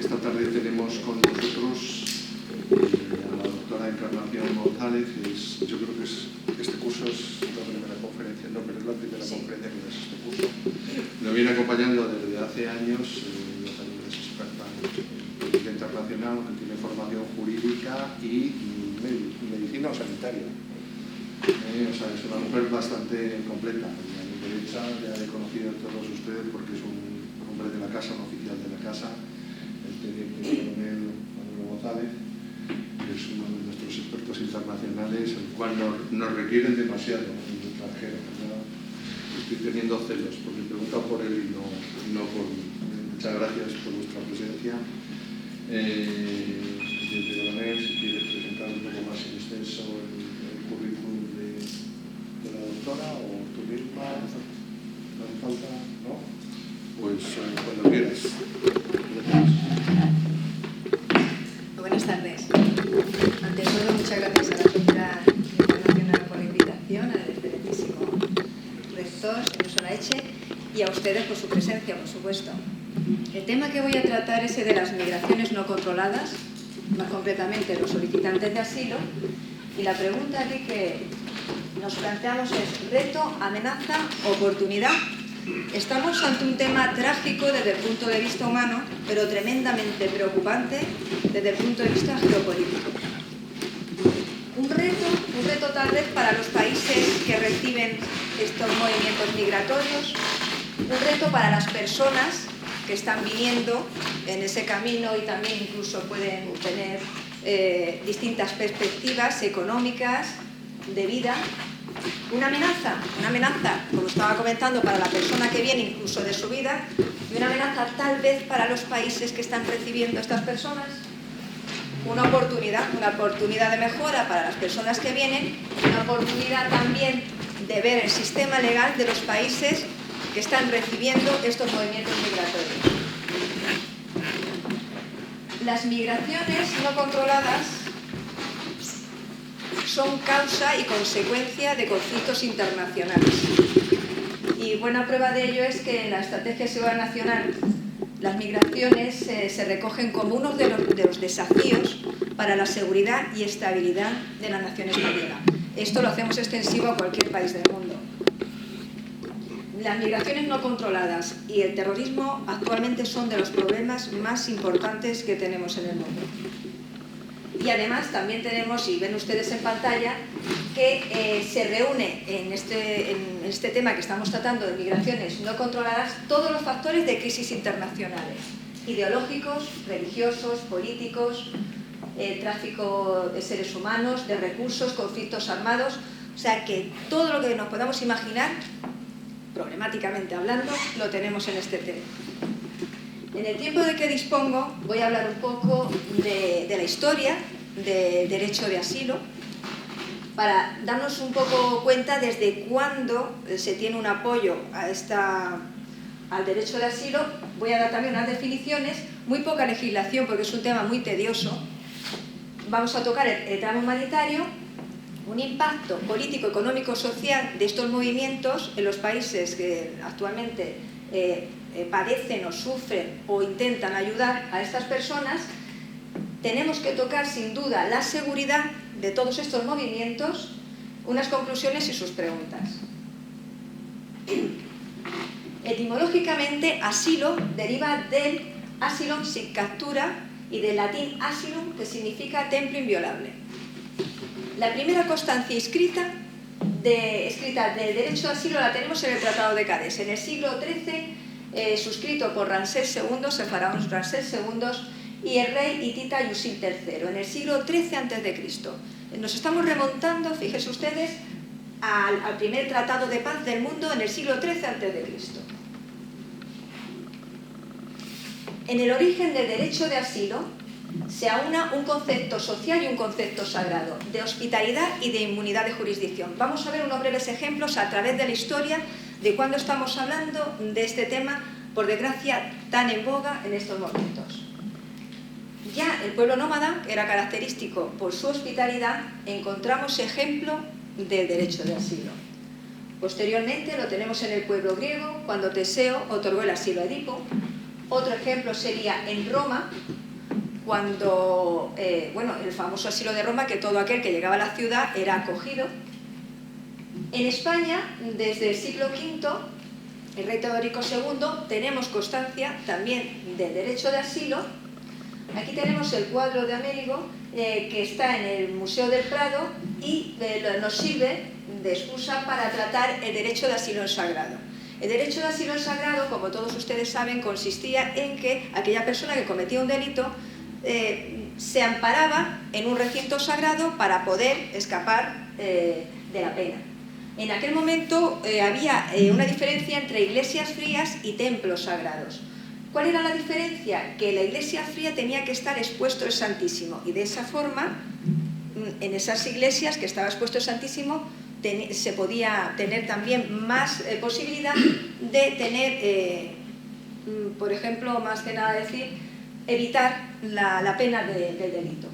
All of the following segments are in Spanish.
Esta tarde tenemos con nosotros a la doctora Encarnación González. Yo creo que este curso es la primera conferencia, no, pero es la primera conferencia que es este curso. Nos viene acompañando desde hace años, ella también es experta en política internacional, que tiene formación jurídica y medicina o sanitaria. O sea, es una mujer bastante completa. A mi derecha ya he conocido a todos ustedes porque es un hombre de la casa, un oficial de la casa, el teniente coronel Manuel González, que es uno de nuestros expertos internacionales, el cual nos requieren demasiado en el extranjero. ¿Verdad? Estoy teniendo celos porque preguntan por él y no por mí. Muchas gracias por vuestra presencia. Teniente coronel, si quieres presentar un poco más en extenso el currículum de la doctora, o tú misma, no hace falta, ¿no? Pues cuando quieras. Buenas tardes. Ante todo, muchas gracias a la Sociedad Internacional por la invitación, al excelentísimo rector, señor Solaeche, y a ustedes por su presencia, por supuesto. El tema que voy a tratar es el de las migraciones no controladas, más concretamente los solicitantes de asilo, y la pregunta aquí que nos planteamos es: ¿reto, amenaza, oportunidad? Estamos ante un tema trágico desde el punto de vista humano, pero tremendamente preocupante desde el punto de vista geopolítico. Un reto tal vez para los países que reciben estos movimientos migratorios, un reto para las personas que están viniendo en ese camino y también incluso pueden tener distintas perspectivas económicas, de vida. Una amenaza, como estaba comentando, para la persona que viene incluso de su vida, y una amenaza tal vez para los países que están recibiendo a estas personas. Una oportunidad de mejora para las personas que vienen, una oportunidad también de ver el sistema legal de los países que están recibiendo estos movimientos migratorios. Las migraciones no controladas son causa y consecuencia de conflictos internacionales. Y buena prueba de ello es que en la Estrategia de Seguridad Nacional las migraciones se recogen como uno de los desafíos para la seguridad y estabilidad de la nación española. Esto lo hacemos extensivo a cualquier país del mundo. Las migraciones no controladas y el terrorismo actualmente son de los problemas más importantes que tenemos en el mundo. Y además también tenemos, y ven ustedes en pantalla, que se reúne en este tema que estamos tratando de migraciones no controladas todos los factores de crisis internacionales, ideológicos, religiosos, políticos, tráfico de seres humanos, de recursos, conflictos armados, o sea que todo lo que nos podamos imaginar, problemáticamente hablando, lo tenemos en este tema. En el tiempo de que dispongo voy a hablar un poco de la historia del derecho de asilo, para darnos un poco cuenta desde cuándo se tiene un apoyo al derecho de asilo. Voy a dar también unas definiciones, muy poca legislación porque es un tema muy tedioso. Vamos a tocar el tramo humanitario, un impacto político, económico, social de estos movimientos en los países que actualmente padecen o sufren o intentan ayudar a estas personas. Tenemos que tocar sin duda la seguridad de todos estos movimientos, unas conclusiones y sus preguntas. Etimológicamente, asilo deriva del asylum sin captura y del latín asylum, que significa templo inviolable. La primera constancia escrita del derecho de asilo la tenemos en el Tratado de Cádiz, en el siglo XIII, suscrito por Ramsés II, el faraón Ramsés II, y el rey hitita Yusil III, en el siglo XIII a.C. Nos estamos remontando, fíjense ustedes, al primer tratado de paz del mundo en el siglo XIII a.C. En el origen del derecho de asilo se aúna un concepto social y un concepto sagrado, de hospitalidad y de inmunidad de jurisdicción. Vamos a ver unos breves ejemplos a través de la historia de cuando estamos hablando de este tema, por desgracia, tan en boga en estos momentos. Ya el pueblo nómada, que era característico por su hospitalidad, encontramos ejemplo del derecho de asilo. Posteriormente lo tenemos en el pueblo griego, cuando Teseo otorgó el asilo a Edipo. Otro ejemplo sería en Roma, cuando, bueno, el famoso asilo de Roma, que todo aquel que llegaba a la ciudad era acogido. En España, desde el siglo V, el rey Teodorico II, tenemos constancia también del derecho de asilo. Aquí tenemos el cuadro de Amérigo, que está en el Museo del Prado y nos sirve de excusa para tratar el derecho de asilo en sagrado. El derecho de asilo en sagrado, como todos ustedes saben, consistía en que aquella persona que cometía un delito se amparaba en un recinto sagrado para poder escapar de la pena. En aquel momento había una diferencia entre iglesias frías y templos sagrados. ¿Cuál era la diferencia? Que la iglesia fría tenía que estar expuesto el Santísimo, y de esa forma, en esas iglesias que estaba expuesto el Santísimo, se podía tener también más posibilidad de tener, por ejemplo, más que nada decir, evitar la pena del delito.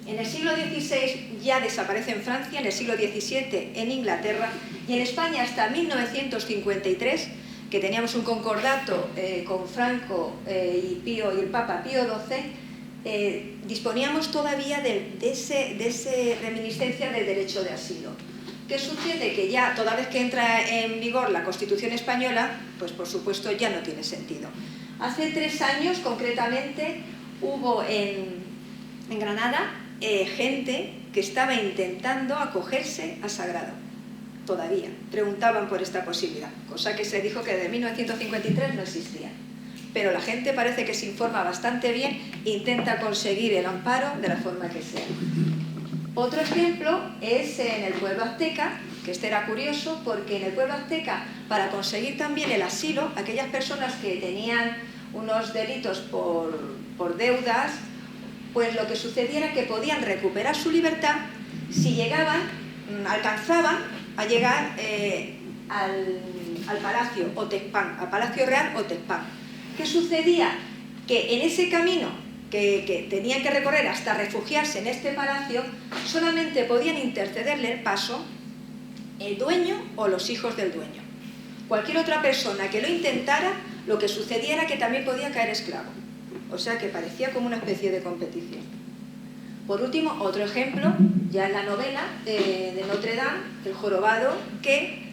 En el siglo XVI ya desaparece en Francia, en el siglo XVII en Inglaterra, y en España hasta 1953, que teníamos un concordato con Franco y el Papa Pío XII, disponíamos todavía de ese reminiscencia del derecho de asilo. ¿Qué sucede? Que ya toda vez que entra en vigor la Constitución española, pues por supuesto ya no tiene sentido. Hace 3 años concretamente hubo en Granada gente que estaba intentando acogerse a sagrado. Todavía preguntaban por esta posibilidad, cosa que se dijo que desde 1953 no existía. Pero la gente parece que se informa bastante bien e intenta conseguir el amparo de la forma que sea. Otro ejemplo es en el pueblo azteca, que este era curioso porque en el pueblo azteca, para conseguir también el asilo, aquellas personas que tenían unos delitos por deudas, pues lo que sucedía era que podían recuperar su libertad si llegaban, alcanzaban a llegar al Palacio Otezpán, al Palacio Real Otezpán. ¿Qué sucedía? Que en ese camino que tenían que recorrer hasta refugiarse en este palacio, solamente podían intercederle el paso el dueño o los hijos del dueño. Cualquier otra persona que lo intentara, lo que sucedía era que también podía caer esclavo. O sea que parecía como una especie de competición. Por último, otro ejemplo, ya en la novela de Notre Dame, el jorobado, que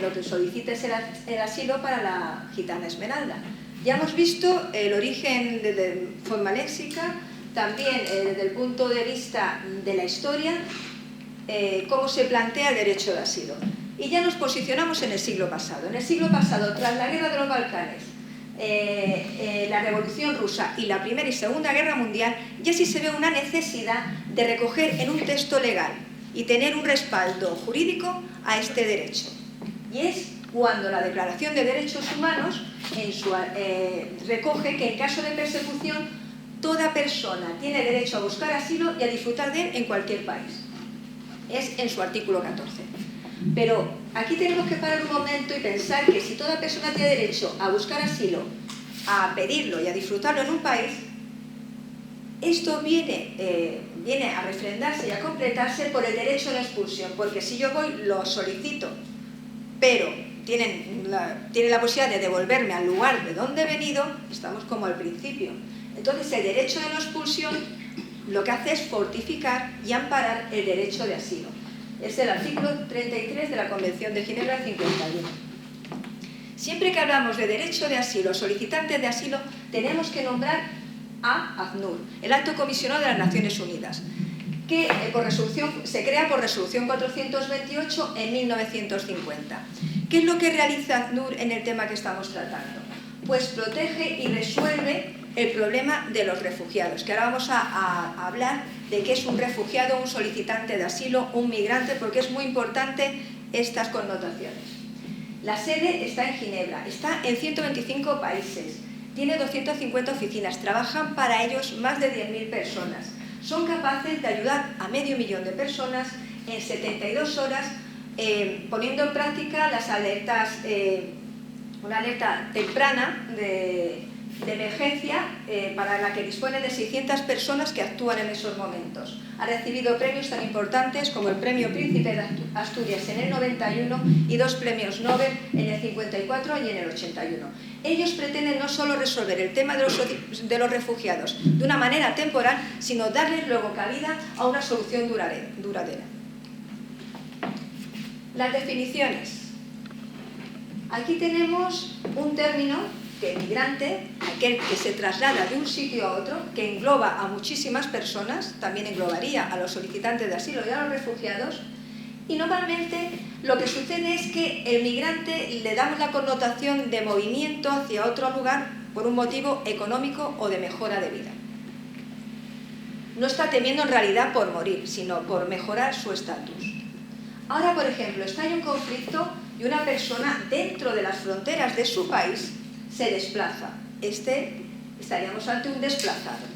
lo que solicita es el asilo para la gitana Esmeralda. Ya hemos visto el origen de forma léxica, también desde el punto de vista de la historia, cómo se plantea el derecho de asilo. Y ya nos posicionamos en el siglo pasado. En el siglo pasado, tras la guerra de los Balcanes, la Revolución Rusa y la Primera y Segunda Guerra Mundial, ya sí se ve una necesidad de recoger en un texto legal y tener un respaldo jurídico a este derecho. Y es cuando la Declaración de Derechos Humanos recoge que en caso de persecución toda persona tiene derecho a buscar asilo y a disfrutar de él en cualquier país. Es en su artículo 14. Pero aquí tenemos que parar un momento y pensar que si toda persona tiene derecho a buscar asilo, a pedirlo y a disfrutarlo en un país, esto viene a refrendarse y a completarse por el derecho a la expulsión, porque si yo voy, lo solicito, pero tienen la posibilidad de devolverme al lugar de donde he venido, estamos como al principio. Entonces el derecho de no expulsión lo que hace es fortificar y amparar el derecho de asilo. Es el artículo 33 de la Convención de Ginebra del 51. Siempre que hablamos de derecho de asilo, solicitantes de asilo, tenemos que nombrar a ACNUR, el Alto Comisionado de las Naciones Unidas, que se crea por resolución 428 en 1950. ¿Qué es lo que realiza ACNUR en el tema que estamos tratando? Pues protege y resuelve el problema de los refugiados, que ahora vamos a hablar de qué es un refugiado, un solicitante de asilo, un migrante, porque es muy importante estas connotaciones. La sede está en Ginebra, está en 125 países, tiene 250 oficinas, trabajan para ellos más de 10.000 personas. Son capaces de ayudar a 500.000 de personas en 72 horas, poniendo en práctica las alertas, una alerta temprana de emergencia para la que dispone de 600 personas que actúan en esos momentos. Ha recibido premios tan importantes como el Premio Príncipe de Asturias en el 91 y 2 premios Nobel en el 54 y en el 81. Ellos pretenden no solo resolver el tema de los refugiados de una manera temporal, sino darles luego cabida a una solución duradera. Las definiciones. Aquí tenemos un término que migrante, aquel que se traslada de un sitio a otro, que engloba a muchísimas personas, también englobaría a los solicitantes de asilo y a los refugiados, y normalmente lo que sucede es que el migrante le damos la connotación de movimiento hacia otro lugar por un motivo económico o de mejora de vida. No está temiendo en realidad por morir, sino por mejorar su estatus. Ahora, por ejemplo, está en un conflicto y una persona dentro de las fronteras de su país se desplaza. Estaríamos ante un desplazado.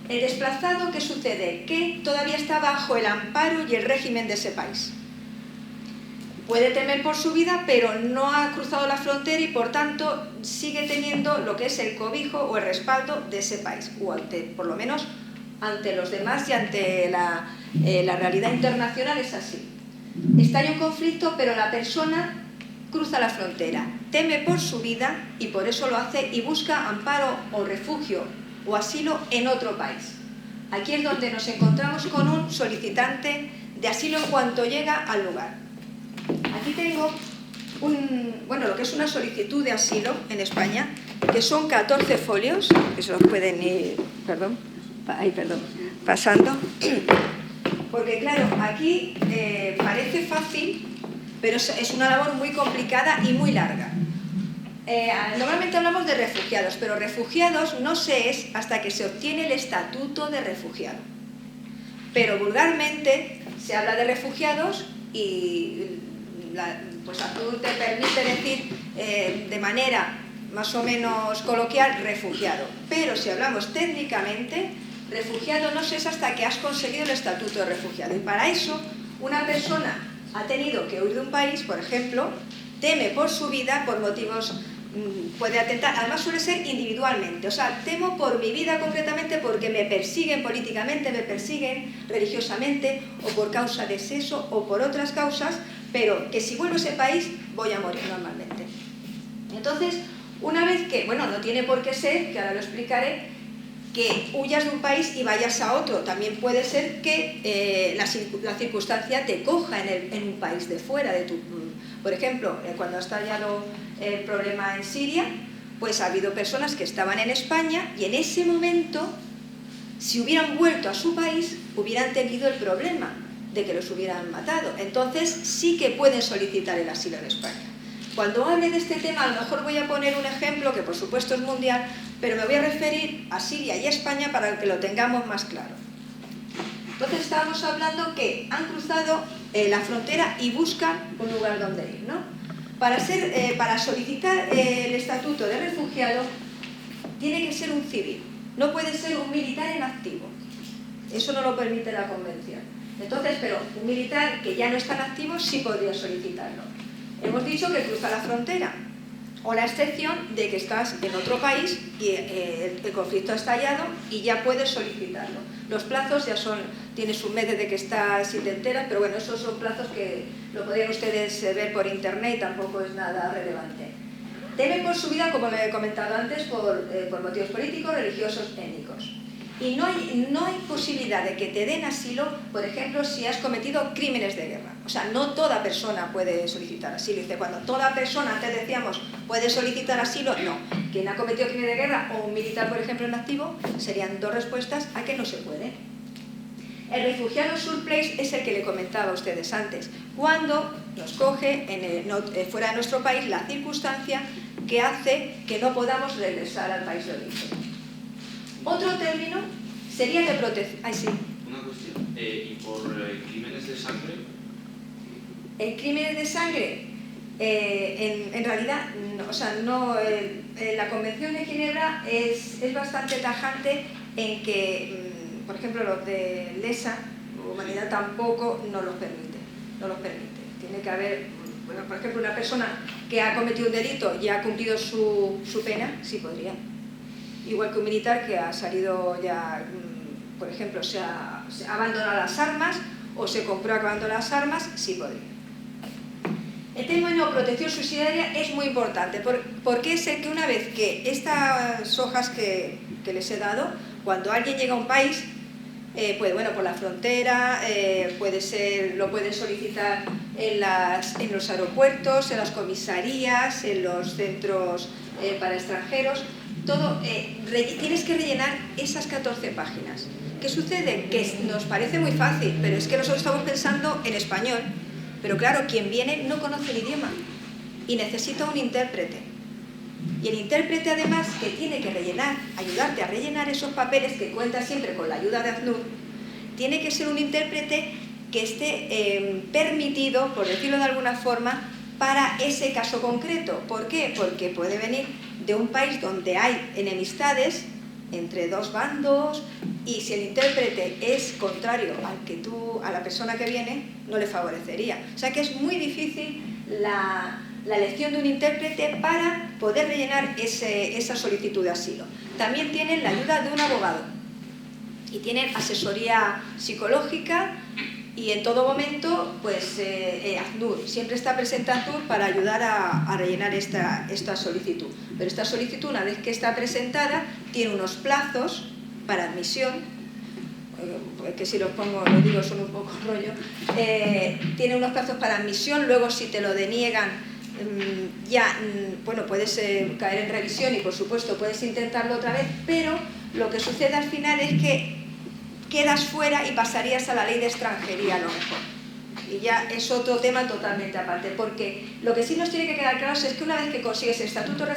El desplazado, ¿qué sucede? Que todavía está bajo el amparo y el régimen de ese país. Puede temer por su vida, pero no ha cruzado la frontera y, por tanto, sigue teniendo lo que es el cobijo o el respaldo de ese país, o por lo menos ante los demás y ante la realidad internacional es así. Está en un conflicto, pero la persona cruza la frontera, teme por su vida y por eso lo hace y busca amparo o refugio o asilo en otro país. Aquí es donde nos encontramos con un solicitante de asilo en cuanto llega al lugar. Aquí tengo lo que es una solicitud de asilo en España, que son 14 folios, que se los pueden ir, pasando. Porque claro, aquí parece fácil, pero es una labor muy complicada y muy larga. Normalmente hablamos de refugiados, pero refugiados no se es hasta que se obtiene el estatuto de refugiado. Pero vulgarmente se habla de refugiados y pues Azul te permite decir de manera más o menos coloquial refugiado. Pero si hablamos técnicamente, refugiado no se es hasta que has conseguido el estatuto de refugiado. Y para eso, una persona ha tenido que huir de un país, por ejemplo, teme por su vida por motivos, puede atentar, además suele ser individualmente, o sea, temo por mi vida concretamente porque me persiguen políticamente, me persiguen religiosamente o por causa de sexo o por otras causas, pero que si vuelvo a ese país voy a morir normalmente. Entonces, una vez que, no tiene por qué ser, que ahora lo explicaré, que huyas de un país y vayas a otro. También puede ser que la circunstancia te coja en un país de fuera de tu... Por ejemplo, cuando ha estallado el problema en Siria, pues ha habido personas que estaban en España y en ese momento, si hubieran vuelto a su país, hubieran tenido el problema de que los hubieran matado. Entonces sí que pueden solicitar el asilo en España. Cuando hable de este tema, a lo mejor voy a poner un ejemplo que por supuesto es mundial, pero me voy a referir a Siria y a España para que lo tengamos más claro. Entonces estábamos hablando que han cruzado la frontera y buscan un lugar donde ir, ¿no? Para solicitar el estatuto de refugiado tiene que ser un civil, no puede ser un militar en activo. Eso no lo permite la Convención. Entonces, pero un militar que ya no está en activo sí podría solicitarlo. Hemos dicho que cruza la frontera, o la excepción de que estás en otro país y el conflicto ha estallado y ya puedes solicitarlo. Los plazos ya tienes un mes desde que estás y te enteras, pero bueno, esos son plazos que lo podrían ustedes ver por internet y tampoco es nada relevante. Teme por su vida, como le he comentado antes, por motivos políticos, religiosos, étnicos. Y no hay posibilidad de que te den asilo, por ejemplo, si has cometido crímenes de guerra. O sea, no toda persona puede solicitar asilo. Dice, cuando toda persona, antes decíamos, puede solicitar asilo, no. Quien ha cometido crímenes de guerra o un militar, por ejemplo, en activo, serían dos respuestas a que no se puede. El refugiado surplace es el que le comentaba a ustedes antes. Cuando nos coge fuera de nuestro país la circunstancia que hace que no podamos regresar al país de origen. Otro término sería de protección. Ay, sí. Una cuestión. ¿Y por crímenes de sangre? En crímenes de sangre, en realidad, no, o sea, la Convención de Ginebra es bastante tajante en que, por ejemplo, los de lesa humanidad tampoco no los permite. Tiene que haber, por ejemplo, una persona que ha cometido un delito y ha cumplido su pena, sí podría. Igual que un militar que ha salido ya, por ejemplo, se ha abandonado las armas o se compró acabando las armas, sí podría. El término protección subsidiaria es muy importante porque es el que una vez que estas hojas que les he dado, cuando alguien llega a un país, pues bueno, por la frontera, lo pueden solicitar en los aeropuertos, en las comisarías, en los centros para extranjeros, todo, tienes que rellenar esas 14 páginas. ¿Qué sucede? Que nos parece muy fácil, pero es que nosotros estamos pensando en español, pero claro, quien viene no conoce el idioma y necesita un intérprete. Y el intérprete además que tiene que ayudarte a rellenar esos papeles, que cuenta siempre con la ayuda de ACNUR, tiene que ser un intérprete que esté permitido, por decirlo de alguna forma, para ese caso concreto. ¿Por qué? Porque puede venir de un país donde hay enemistades entre dos bandos y si el intérprete es contrario a la persona que viene, no le favorecería. O sea que es muy difícil la elección de un intérprete para poder rellenar esa solicitud de asilo. También tienen la ayuda de un abogado y tienen asesoría psicológica y en todo momento pues ACNUR, siempre está presente ACNUR para ayudar a rellenar esta solicitud. Pero esta solicitud, una vez que está presentada, tiene unos plazos para admisión, que si los digo son un poco rollo, tiene unos plazos para admisión, luego si te lo deniegan bueno, puedes caer en revisión y por supuesto puedes intentarlo otra vez, pero lo que sucede al final es que quedas fuera y pasarías a la ley de extranjería a lo mejor. Y ya es otro tema totalmente aparte, porque lo que sí nos tiene que quedar claro es que una vez que consigues el estatuto de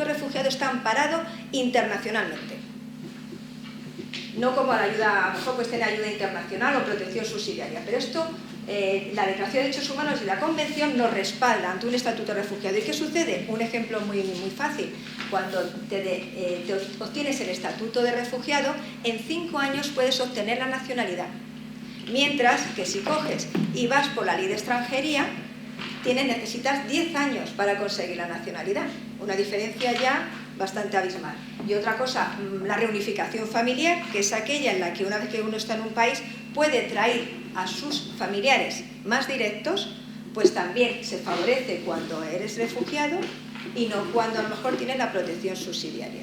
refugiado está amparado internacionalmente. No como la ayuda, a lo mejor pues tiene ayuda internacional o protección subsidiaria, pero esto, la Declaración de Derechos Humanos y la Convención nos respalda ante un estatuto de refugiado. ¿Y qué sucede? Un ejemplo muy fácil. Cuando te obtienes el estatuto de refugiado, en 5 años puedes obtener la nacionalidad. Mientras que si coges y vas por la ley de extranjería, necesitas 10 años para conseguir la nacionalidad. Una diferencia ya bastante abismal. Y otra cosa, la reunificación familiar, que es aquella en la que una vez que uno está en un país puede traer a sus familiares más directos, pues también se favorece cuando eres refugiado y no cuando a lo mejor tienes la protección subsidiaria.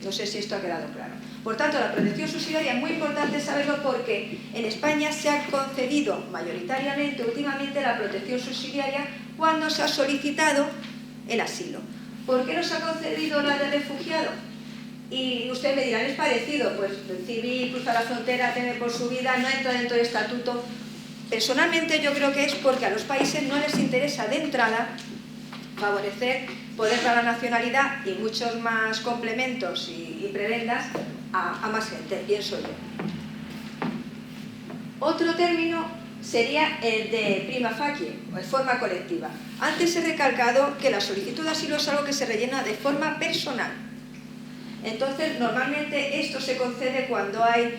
No sé si esto ha quedado claro. Por tanto, la protección subsidiaria es muy importante saberlo porque en España se ha concedido mayoritariamente, últimamente, la protección subsidiaria cuando se ha solicitado el asilo. ¿Por qué no se ha concedido la de refugiado? Y ustedes me dirán, es parecido, pues el civil cruza la frontera, teme por su vida, no entra dentro del estatuto. Personalmente yo creo que es porque a los países no les interesa de entrada favorecer poder dar la nacionalidad y muchos más complementos y prebendas a más gente, pienso yo. Otro término sería el de prima facie, o de forma colectiva. Antes he recalcado que la solicitud de asilo es algo que se rellena de forma personal. Entonces, normalmente esto se concede cuando hay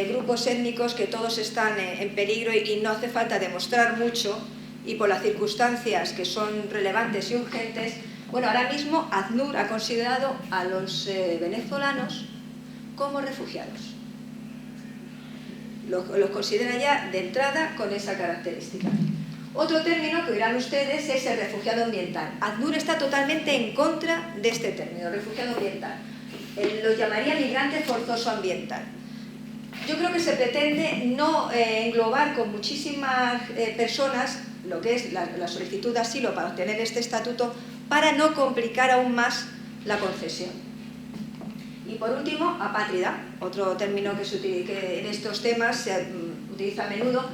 grupos étnicos que todos están en peligro y no hace falta demostrar mucho, y por las circunstancias que son relevantes y urgentes. Bueno, ahora mismo ACNUR ha considerado a los venezolanos como refugiados. Los considera ya de entrada con esa característica. Otro término que oirán ustedes es el refugiado ambiental. ACNUR está totalmente en contra de este término, refugiado ambiental. Lo llamaría migrante forzoso ambiental. Yo creo que se pretende no englobar con muchísimas personas lo que es la solicitud de asilo para obtener este estatuto, para no complicar aún más la concesión. Y por último, apátrida, otro término que en estos temas se utiliza a menudo.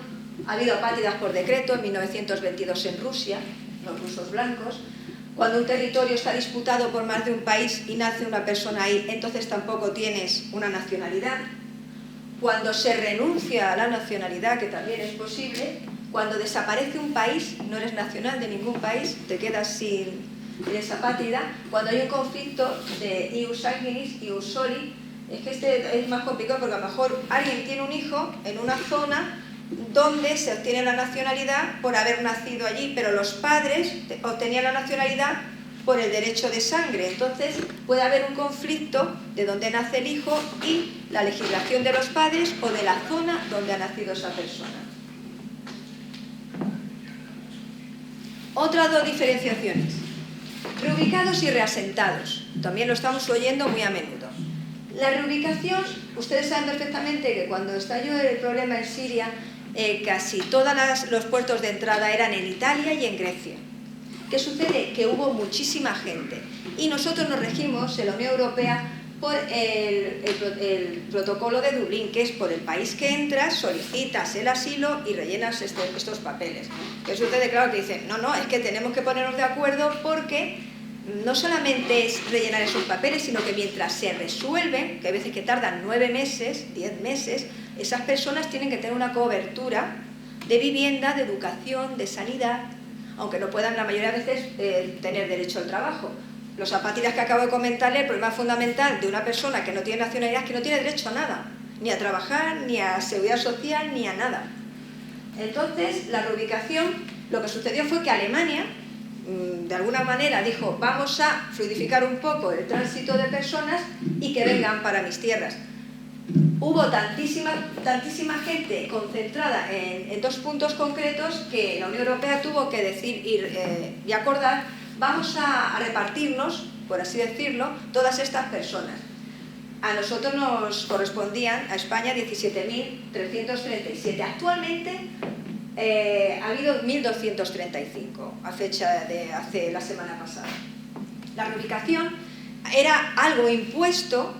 Ha habido apátridas por decreto en 1922 en Rusia, los rusos blancos. Cuando un territorio está disputado por más de un país y nace una persona ahí, entonces tampoco tienes una nacionalidad. Cuando se renuncia a la nacionalidad, que también es posible, cuando desaparece un país, no eres nacional de ningún país, te quedas sin esa apátrida. Cuando hay un conflicto de ius sanguinis, ius soli, es que este es más complicado porque a lo mejor alguien tiene un hijo en una zona donde se obtiene la nacionalidad por haber nacido allí, pero los padres obtenían la nacionalidad por el derecho de sangre. Entonces puede haber un conflicto de donde nace el hijo y la legislación de los padres o de la zona donde ha nacido esa persona. Otras dos diferenciaciones. Reubicados y reasentados. También lo estamos oyendo muy a menudo. La reubicación, ustedes saben perfectamente que cuando estalló el problema en Siria, casi todos los puertos de entrada eran en Italia y en Grecia. ¿Qué sucede? Que hubo muchísima gente y nosotros nos regimos en la Unión Europea por el protocolo de Dublín, que es por el país que entras, solicitas el asilo y rellenas estos papeles. ¿Qué sucede? Claro que dicen, no, es que tenemos que ponernos de acuerdo porque no solamente es rellenar esos papeles, sino que mientras se resuelven, que hay veces que tardan 9 meses, 10 meses, esas personas tienen que tener una cobertura de vivienda, de educación, de sanidad, aunque no puedan la mayoría de veces tener derecho al trabajo. Los apátridas que acabo de comentarle, el problema fundamental de una persona que no tiene nacionalidad es que no tiene derecho a nada, ni a trabajar, ni a seguridad social, ni a nada. Entonces, la reubicación, lo que sucedió fue que Alemania, de alguna manera, dijo, vamos a fluidificar un poco el tránsito de personas y que vengan para mis tierras. Hubo tantísima gente concentrada en 2 puntos concretos que la Unión Europea tuvo que decir y acordar, vamos a repartirnos, por así decirlo, todas estas personas. A nosotros nos correspondían, a España, 17.337. Actualmente ha habido 1.235 a fecha de hace la semana pasada. La reubicación era algo impuesto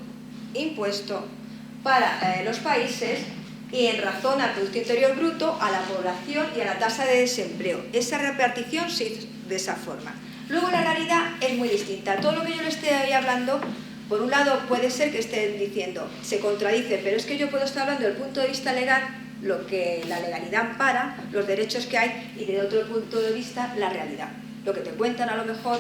para los países y en razón al Producto Interior Bruto, a la población y a la tasa de desempleo. Esa repartición se hizo de esa forma. Luego la realidad es muy distinta. Todo lo que yo le estoy hablando, por un lado puede ser que estén diciendo, se contradice, pero es que yo puedo estar hablando desde el punto de vista legal, lo que la legalidad ampara, los derechos que hay, y desde otro punto de vista, la realidad. Lo que te cuentan a lo mejor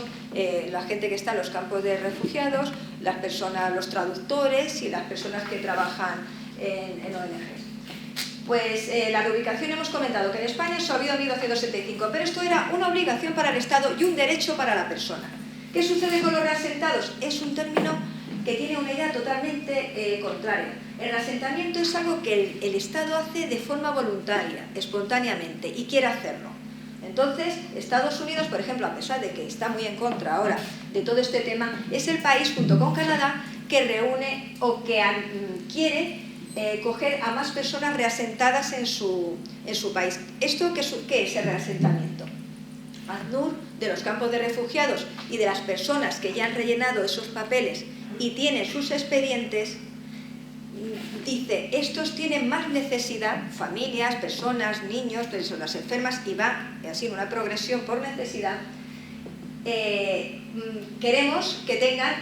la gente que está en los campos de refugiados, las personas, los traductores y las personas que trabajan en ONGs. Pues la reubicación hemos comentado que en España eso ha habido 1.275, pero esto era una obligación para el Estado y un derecho para la persona. ¿Qué sucede con los reasentados? Es un término que tiene una idea totalmente contraria. El reasentamiento es algo que el Estado hace de forma voluntaria, espontáneamente, y quiere hacerlo. Entonces, Estados Unidos, por ejemplo, a pesar de que está muy en contra ahora de todo este tema, es el país, junto con Canadá, que reúne o que quiere coger a más personas reasentadas en su país. ¿Esto qué es el reasentamiento? ACNUR, de los campos de refugiados y de las personas que ya han rellenado esos papeles y tienen sus expedientes, dice, estos tienen más necesidad, familias, personas, niños, personas enfermas, y va así en una progresión por necesidad. Queremos que tengan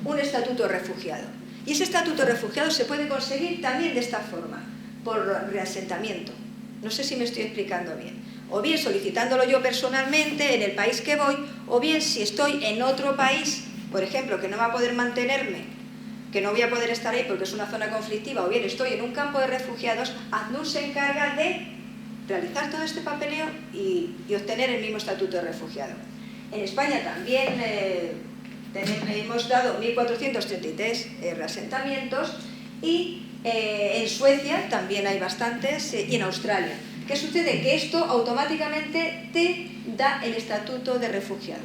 un estatuto de refugiado. Y ese estatuto de refugiado se puede conseguir también de esta forma, por reasentamiento. No sé si me estoy explicando bien. O bien solicitándolo yo personalmente en el país que voy, o bien si estoy en otro país, por ejemplo, que no va a poder mantenerme, que no voy a poder estar ahí porque es una zona conflictiva, o bien estoy en un campo de refugiados, ACNUR se encarga de realizar todo este papeleo y obtener el mismo estatuto de refugiado. En España también hemos dado 1.433 reasentamientos y en Suecia también hay bastantes y en Australia. ¿Qué sucede? Que esto automáticamente te da el estatuto de refugiado.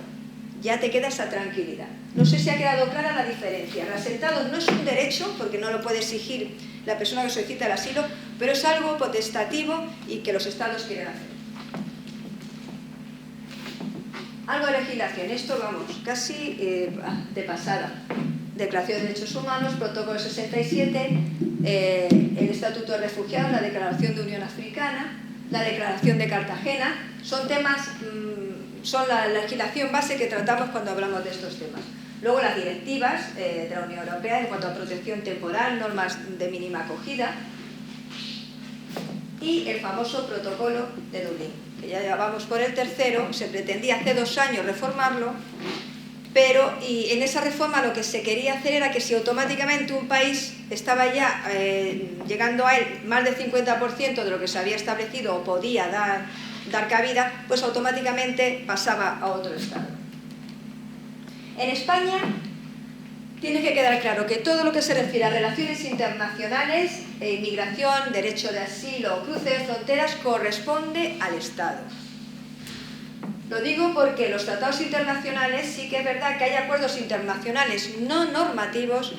Ya te queda esa tranquilidad. No sé si ha quedado clara la diferencia. Reasentado no es un derecho, porque no lo puede exigir la persona que solicita el asilo, pero es algo potestativo y que los estados quieren hacer. Algo de legislación. Esto, vamos, casi de pasada. Declaración de Derechos Humanos, Protocolo 67, el Estatuto de Refugiados, la Declaración de Unión Africana, la Declaración de Cartagena. Son temas, son la legislación base que tratamos cuando hablamos de estos temas. Luego las directivas de la Unión Europea en cuanto a protección temporal, normas de mínima acogida y el famoso Protocolo de Dublín, que ya vamos por el tercero. Se pretendía hace 2 años reformarlo, pero en esa reforma lo que se quería hacer era que si automáticamente un país estaba ya llegando a él más del 50% de lo que se había establecido o podía dar cabida, pues automáticamente pasaba a otro estado. En España tiene que quedar claro que todo lo que se refiere a relaciones internacionales, inmigración, derecho de asilo o cruce de fronteras corresponde al Estado. Lo digo porque los tratados internacionales sí que es verdad que hay acuerdos internacionales no normativos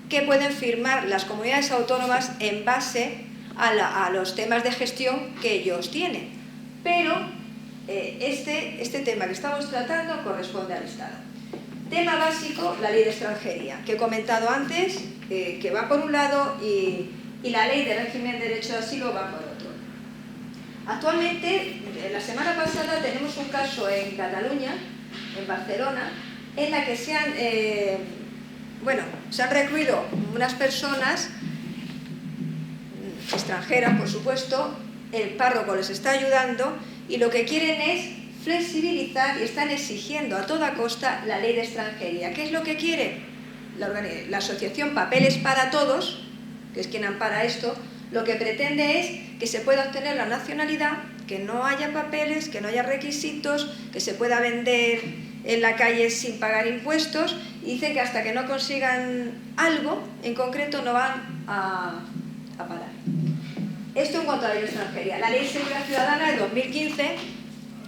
que pueden firmar las comunidades autónomas en base a los temas de gestión que ellos tienen. Pero este tema que estamos tratando corresponde al Estado. Tema básico, la ley de extranjería, que he comentado antes, que va por un lado y la ley de régimen de derecho de asilo va por otro. Actualmente, la semana pasada tenemos un caso en Cataluña, en Barcelona, en la que se han recluido unas personas extranjeras, por supuesto, el párroco les está ayudando y lo que quieren es flexibilizar y están exigiendo a toda costa la ley de extranjería. ¿Qué es lo que quiere? La asociación Papeles para Todos, que es quien ampara esto, lo que pretende es que se pueda obtener la nacionalidad, que no haya papeles, que no haya requisitos, que se pueda vender en la calle sin pagar impuestos, y dice que hasta que no consigan algo en concreto no van a parar. Esto en cuanto a la ley de extranjería. La ley de seguridad ciudadana de 2015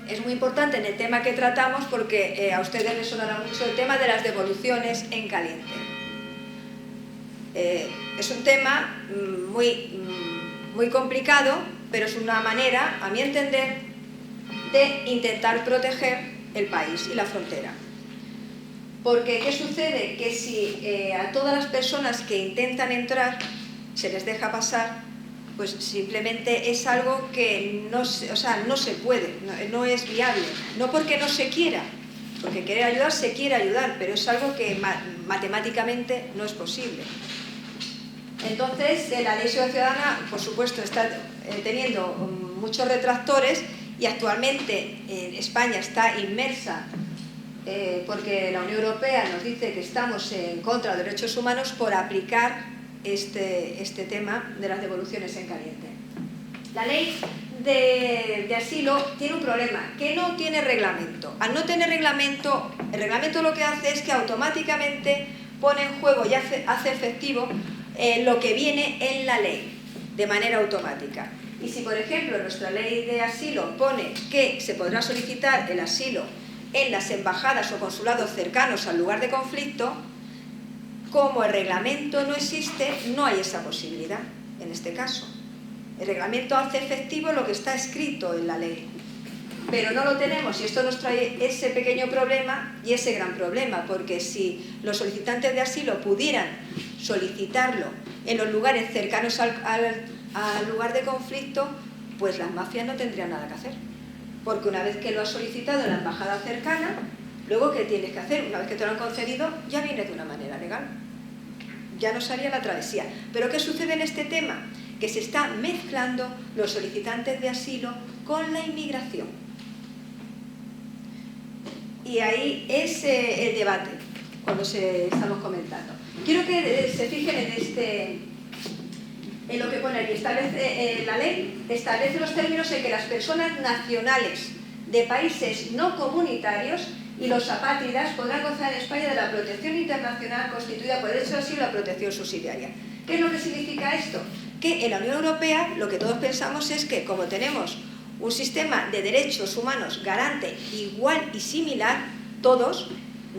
es muy importante en el tema que tratamos porque a ustedes les sonará mucho el tema de las devoluciones en caliente. Es un tema muy complicado, pero es una manera, a mi entender, de intentar proteger el país y la frontera. Porque, ¿qué sucede? Que si a todas las personas que intentan entrar se les deja pasar, pues simplemente es algo que no se puede, no es viable. No porque no se quiera, porque querer ayudar se quiere ayudar, pero es algo que matemáticamente no es posible. Entonces, la ley de seguridad ciudadana, por supuesto, está teniendo muchos retractores y actualmente España está inmersa porque la Unión Europea nos dice que estamos en contra de los derechos humanos por aplicar este tema de las devoluciones en caliente. La ley de asilo tiene un problema, que no tiene reglamento. Al no tener reglamento, el reglamento lo que hace es que automáticamente pone en juego y hace efectivo lo que viene en la ley, de manera automática. Y si, por ejemplo, nuestra ley de asilo pone que se podrá solicitar el asilo en las embajadas o consulados cercanos al lugar de conflicto, como el reglamento no existe, no hay esa posibilidad en este caso. El reglamento hace efectivo lo que está escrito en la ley, pero no lo tenemos y esto nos trae ese pequeño problema y ese gran problema, porque si los solicitantes de asilo pudieran solicitarlo en los lugares cercanos al lugar de conflicto, pues las mafias no tendrían nada que hacer, porque una vez que lo has solicitado en la embajada cercana, luego ¿qué tienes que hacer? Una vez que te lo han concedido, ya viene de una manera legal, ya no salía la travesía. Pero ¿qué sucede en este tema? Que se está mezclando los solicitantes de asilo con la inmigración. Y ahí es el debate, cuando estamos comentando. Quiero que se fijen en lo que pone aquí. La ley establece los términos en que las personas nacionales de países no comunitarios y los apátridas podrán gozar en España de la protección internacional constituida por el derecho de asilo y la protección subsidiaria. ¿Qué es lo que significa esto? Que en la Unión Europea lo que todos pensamos es que como tenemos un sistema de derechos humanos garante igual y similar, todos,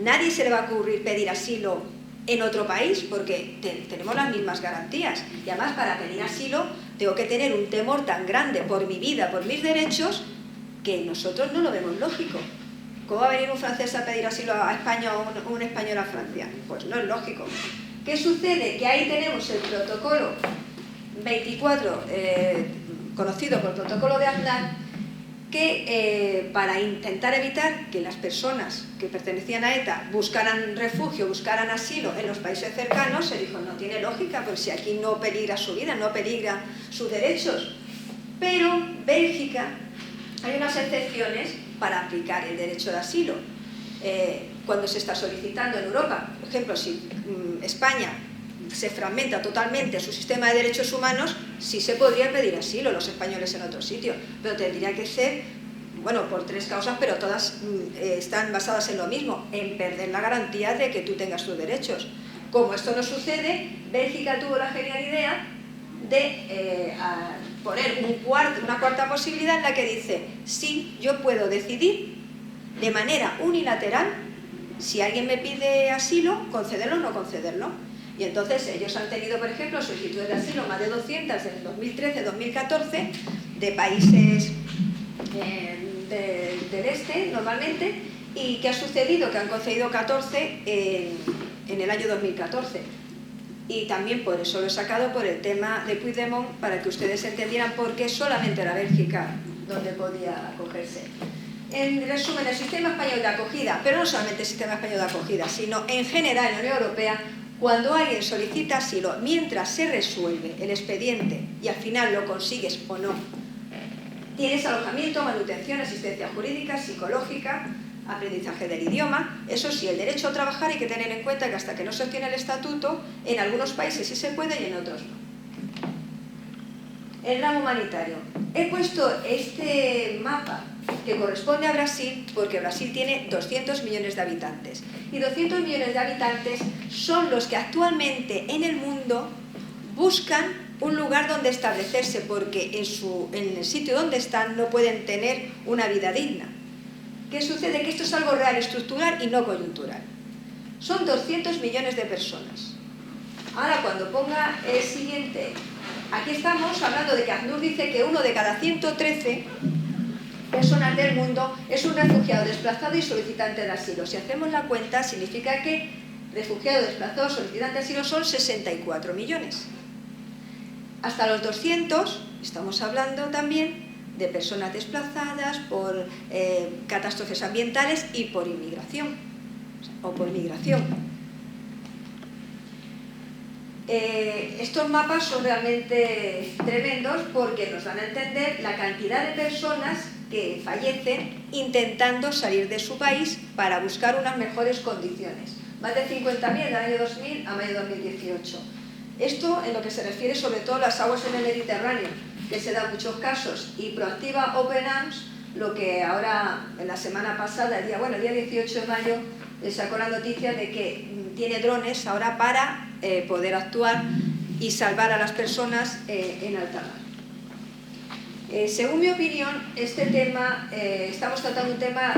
nadie se le va a ocurrir pedir asilo en otro país porque tenemos las mismas garantías. Y además para pedir asilo tengo que tener un temor tan grande por mi vida, por mis derechos, que nosotros no lo vemos lógico. ¿Cómo va a venir un francés a pedir asilo a España o un español a Francia? Pues no es lógico. ¿Qué sucede? Que ahí tenemos el protocolo 24, conocido por el protocolo de Aznar, que para intentar evitar que las personas que pertenecían a ETA buscaran refugio, buscaran asilo en los países cercanos, se dijo, no tiene lógica, porque si aquí no peligra su vida, no peligra sus derechos. Pero Bélgica, hay unas excepciones para aplicar el derecho de asilo. Cuando se está solicitando en Europa, por ejemplo, si España se fragmenta totalmente su sistema de derechos humanos, sí se podría pedir asilo los españoles en otro sitio, pero tendría que ser, bueno, por 3 causas, pero todas están basadas en lo mismo, en perder la garantía de que tú tengas tus derechos. Como esto no sucede, Bélgica tuvo la genial idea de poner una cuarta posibilidad en la que dice, sí, yo puedo decidir de manera unilateral, si alguien me pide asilo, concederlo o no concederlo. Y entonces ellos han tenido, por ejemplo, solicitudes de asilo, más de 200 en el 2013-2014, de países del este, normalmente. ¿Y qué ha sucedido? Que han concedido 14 en el año 2014. Y también por eso lo he sacado por el tema de Puigdemont, para que ustedes entendieran por qué solamente era Bélgica donde podía acogerse. En resumen, el sistema español de acogida, pero no solamente el sistema español de acogida, sino en general en la Unión Europea, cuando alguien solicita asilo, mientras se resuelve el expediente y al final lo consigues o no, tienes alojamiento, manutención, asistencia jurídica, psicológica, aprendizaje del idioma. Eso sí, el derecho a trabajar hay que tener en cuenta que hasta que no se obtiene el estatuto, en algunos países sí se puede y en otros no. El ramo humanitario. He puesto este mapa que corresponde a Brasil porque Brasil tiene 200 millones de habitantes. Y 200 millones de habitantes son los que actualmente en el mundo buscan un lugar donde establecerse, porque en el sitio donde están no pueden tener una vida digna. ¿Qué sucede? Que esto es algo real, estructural y no coyuntural. Son 200 millones de personas. Ahora, cuando ponga el siguiente, aquí estamos hablando de que ACNUR dice que 1 de cada 113 personas del mundo es un refugiado, desplazado y solicitante de asilo. Si hacemos la cuenta, significa que refugiados, desplazados, solicitantes de asilo son 64 millones. Hasta los 200 estamos hablando también de personas desplazadas por catástrofes ambientales y por inmigración, o por migración. Estos mapas son realmente tremendos porque nos dan a entender la cantidad de personas que fallecen intentando salir de su país para buscar unas mejores condiciones. Más de 50.000 del año 2000 a mayo de 2018. Esto en lo que se refiere sobre todo a las aguas en el Mediterráneo, que se dan muchos casos, y Proactiva Open Arms, lo que ahora, en la semana pasada, el día 18 de mayo, sacó la noticia de que tiene drones ahora para poder actuar y salvar a las personas en alta mar. Según mi opinión, este tema, estamos tratando un tema